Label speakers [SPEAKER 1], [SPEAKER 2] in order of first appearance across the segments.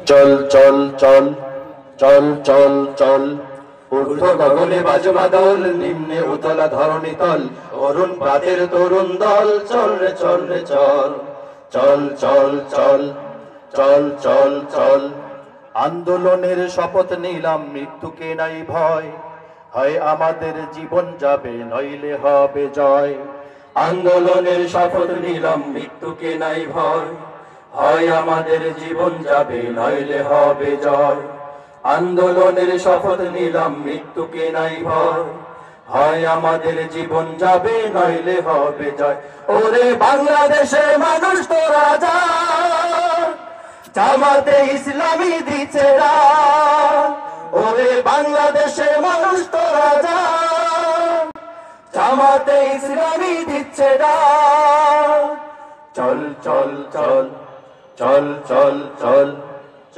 [SPEAKER 1] চল চল চল চল চল চল ঊর্ধ্ব গগনে বাজে বাদল, নিম্নে উতলা ধরণী তল, অরুণ প্রাতের তরুণ দল, চল রে চল রে চল, চল চল চল চল চল চল। আন্দোলনের শপথ নিলাম, মৃত্যুকে নাই ভয়, হয় আমাদের জীবন যাবে নইলে হবে জয়। আন্দোলনের শপথ নিলাম, মৃত্যুকে নাই ভয়, হয় আমাদের জীবন যাবে নইলে হবে জয়। আন্দোলনের শপথ নিলাম, মৃত্যুকে নাই ভয়, হয় আমাদের জীবন যাবে নইলে হবে জয়। ওরে বাংলাদেশের মানুষ তোরা যা, জামাতে ইসলামী দিচ্ছে রাত। ওরে বাংলাদেশের মানুষ তোরা যা, জামাতে ইসলামী দিচ্ছে রাত। চল চল চল চল চল চল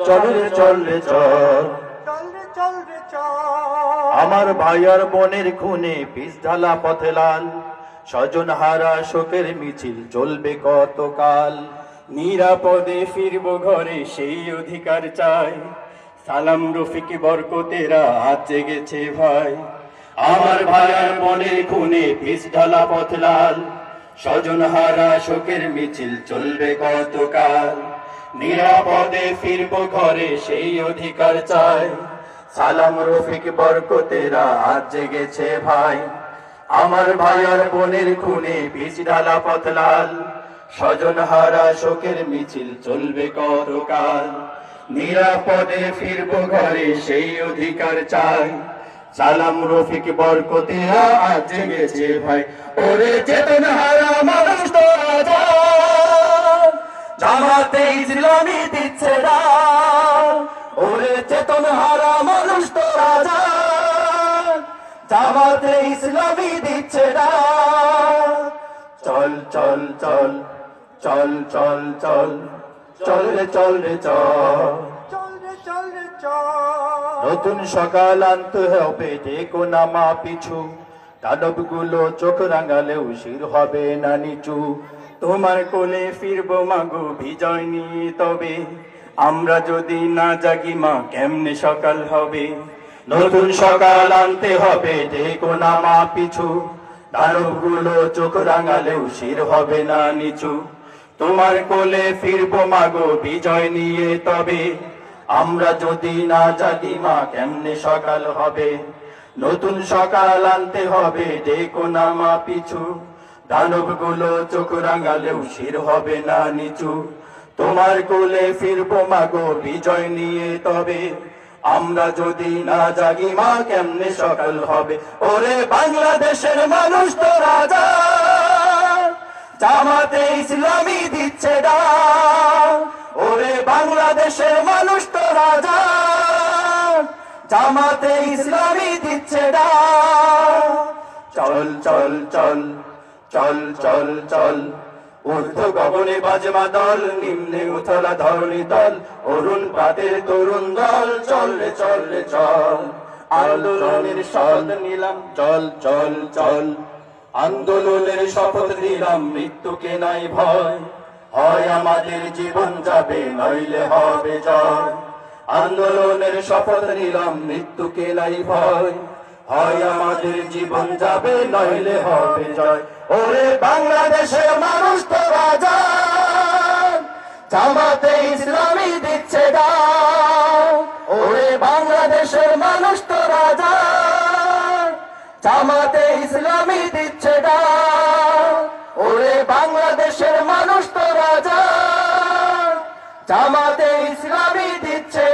[SPEAKER 1] চল রে চল রে চল, আমার ভাই আর বোনের খুনে পিছ ঢালা পথে লাল, স্বজন হারা শোকের মিছিল চলবে কতকাল।
[SPEAKER 2] নিরাপদে ফিরবো ঘরে সেই অধিকার চাই, সালাম রফিক বরকতেরা আজ জেগেছে ভাই।
[SPEAKER 1] আমার ভাই আর বোনের খুনে পিছ ঢালা পথ লাল, স্বজন হারা শোকের মিছিল চলবে কতকাল। নিরাপদে ফিরবো ঘরে সেই অধিকার চাই, সালাম রফিক বরকতেরা আজ জেগেছে ভাই। আমার ভাই আর বোনের খুনে পিছ ঢালা পথ লাল, স্বজন হারা শোকের মিছিল চলবে কতকাল। নিরাপদে ফিরবো ঘরে সেই অধিকার চাই, সালাম রফিক বরকতেরা আজ জেগেছে ভাই। ওরে চেতনা হারা মানুষ তোরা যা, জামাতে ইসলামী দিচ্ছে রাত। ওরে চেতনা হারা মানুষ তোরা যা, জামাতে ইসলামী দিচ্ছে রাত। চল চল চল চল চল চল চল রে চল রে চল, নতুন সকাল আনতে হবে ডেকো নামা পিছু, দানবগুলো চোখ রাঙালেও শির হবে না নিচু।
[SPEAKER 2] তোমার কোলে ফিরবো মাগো বিজয় নিয়ে, তবে আমরা যদি না জাগি মা কেমনে সকাল হবে।
[SPEAKER 1] নতুন সকাল আনতে হবে ডেকো নামা পিছু, দানবগুলো চোখ রাঙালেও শির হবে না নিচু। তোমার কোলে ফিরবো মাগো বিজয় নিয়ে, তবে আমরা যদি না জাগি মা কেমনে সকাল হবে। নতুন সকাল আনতে হবে ডেকো নামা পিছু, দানবগুলো চোখ রাঙালেও শির হবে না নিচু। তোমার কোলে ফিরবো মাগো বিজয় নিয়ে, তবে আমরা যদি না জাগি মা কেমনে সকাল হবে। ওরে বাংলাদেশের মানুষ তোরা যা, জামাতে ইসলামী দিচ্ছে ডাক। ওরে বাংলাদেশের মানুষ তোরা যা, জামাতে ইসলামী দিচ্ছে ডাক। চল চল চল চল চল চল ঊর্ধ্ব গগনে বাজে বাদল, নিম্নে উতলা ধরণী তল, অরুণ প্রাতের তরুণ দল, চল রে চল রে চল। আন্দোলনের শপথ নিলাম, চল চল চল আন্দোলনের শপথ নিলাম, মৃত্যুকে নাই ভয়, হয় আমাদের জীবন যাবে নইলে হবে জয়। আন্দোলনের শপথ নিলাম, মৃত্যুকে নাই ভয়, হয় আমাদের জীবন যাবে নইলে হবে জয়। ওরে বাংলাদেশের মানুষ তোরা যা, জামাতে ইসলামী দিচ্ছে ডাক। ওরে বাংলাদেশের মানুষ তোরা যা, জামাতে ইসলামী দিচ্ছে ডাক। ওরে বাংলাদেশের মানুষ তোরা যা, জামাতে ইসলামী দিচ্ছে